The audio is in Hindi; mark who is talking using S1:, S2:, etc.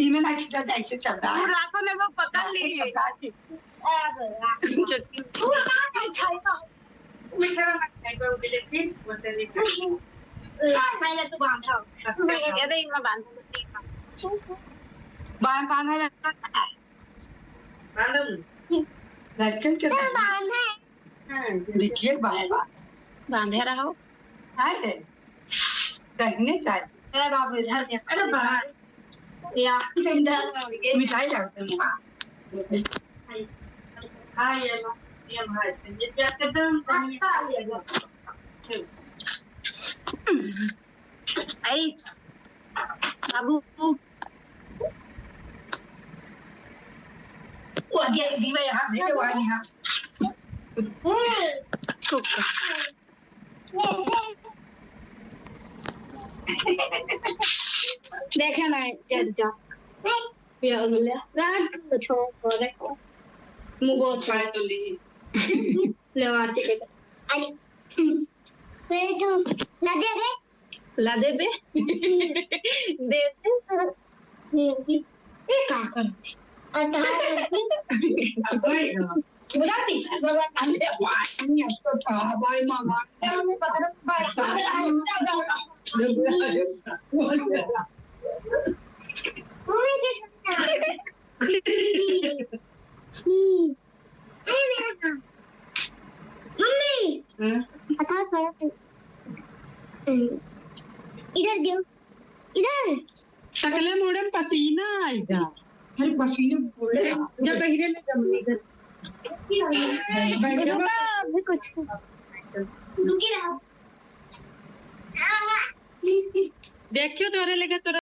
S1: इमेल एक्स्ट्रा जायचे शब्द
S2: राखो ने वो पकड़ लिए पहले तो बांधा
S1: बांधा लड़कन के देखिए
S2: बांधे रहो
S1: कहने चाहिए बाबू इधर अरे बाहर या मिठाई लगते हैं हाँ ये भाई ये क्या करते हैं
S2: आई बाबू
S1: वो आगे दीवा यहाँ दे वो आगे यहाँ
S2: देखे ना जा या बोले रात को छोड़ मुगो
S1: चाय तो ली
S2: ले आरती के अरे फिर तो लदे बे दे ये का करती
S1: बुलाती अंदर वाणी तो था बाय मामा मैं पता बाय
S2: मम्मी बता थोड़ा इधर दो इधर
S1: शकले मुड़े पसीना आएगा अरे पसीने बोले जब बहिरे में जम इधर
S2: अभी कुछ
S1: देखियो तोरे लगे तो